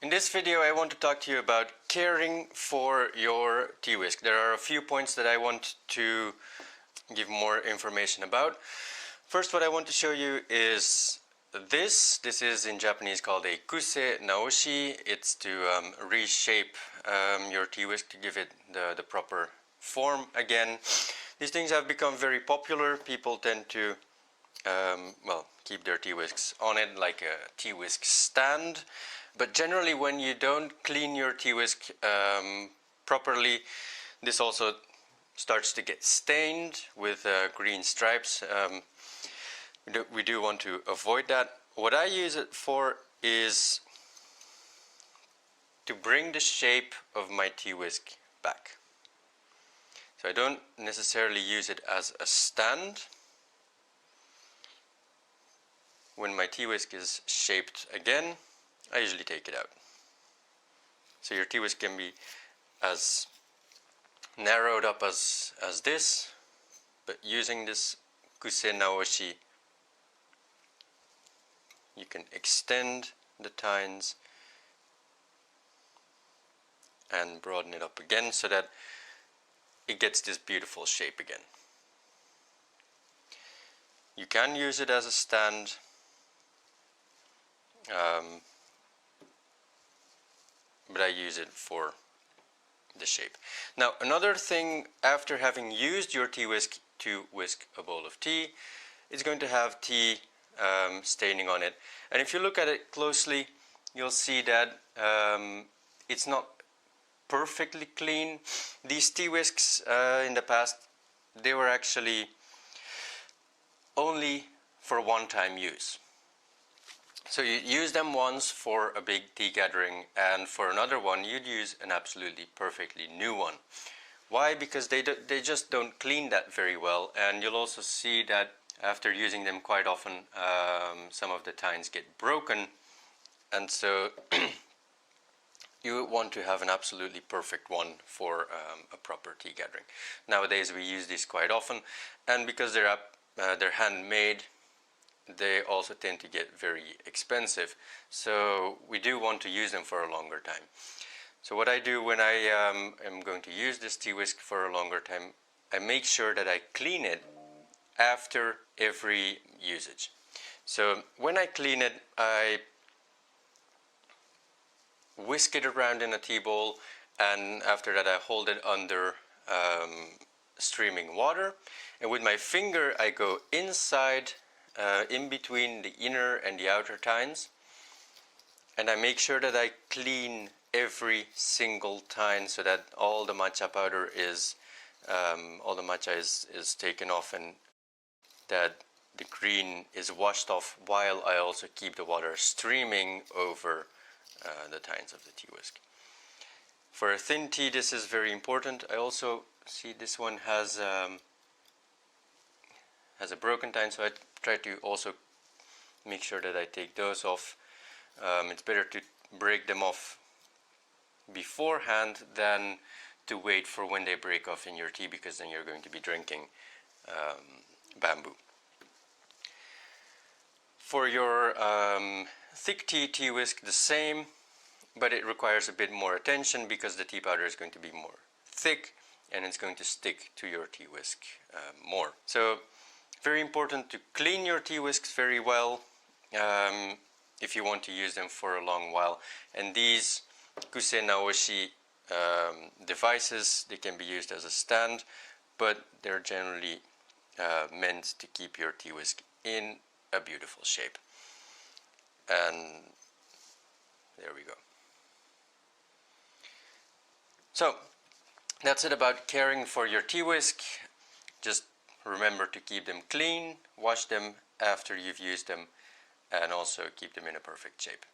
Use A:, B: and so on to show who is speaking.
A: In this video I want to talk to you about caring for your tea whisk. There are a few points that I want to give more information about. First, what I want to show you is this. This is in Japanese called a kusenaoshi. It's to reshape your tea whisk to give it the proper form again. These things have become very popular. People tend to keep their tea whisks on it like a tea whisk stand. But generally, when you don't clean your tea whisk properly, this also starts to get stained with green stripes. We do want to avoid that. What I use it for is to bring the shape of my tea whisk back. So I don't necessarily use it as a stand. When my tea whisk is shaped again, I usually take it out. So your tea whisk can be as narrowed up as this, but using this kusenaoshi, you can extend the tines and broaden it up again so that it gets this beautiful shape again. You can use it as a stand. But I use it for the shape. Now, another thing, after having used your tea whisk to whisk a bowl of tea, it's going to have tea staining on it. And if you look at it closely, you'll see that it's not perfectly clean. These tea whisks in the past, they were actually only for one-time use. So you use them once for a big tea gathering, and for another one you'd use an absolutely perfectly new one. Why? Because they just don't clean that very well, and you'll also see that after using them quite often some of the tines get broken, and so you want to have an absolutely perfect one for a proper tea gathering. Nowadays we use these quite often, and because they're handmade, they also tend to get very expensive, so we do want to use them for a longer time. So what I do when I am going to use this tea whisk for a longer time, I make sure that I clean it after every usage. So when I clean it, I whisk it around in a tea bowl, and after that I hold it under streaming water, and with my finger I go inside in between the inner and the outer tines, and I make sure that I clean every single tine so that all the matcha powder is taken off, and that the green is washed off, while I also keep the water streaming over the tines of the tea whisk. For a thin tea, this is very important. I also see this one has a broken tine, so I try to also make sure that I take those off. It's better to break them off beforehand than to wait for when they break off in your tea, because then you're going to be drinking bamboo. For your thick tea whisk, the same, but it requires a bit more attention because the tea powder is going to be more thick and it's going to stick to your tea whisk more. So very important to clean your tea whisks very well if you want to use them for a long while. And these kusenaoshi devices, they can be used as a stand, but they're generally meant to keep your tea whisk in a beautiful shape. And there we go. So that's it about caring for your tea whisk. Just remember to keep them clean, wash them after you've used them, and also keep them in a perfect shape.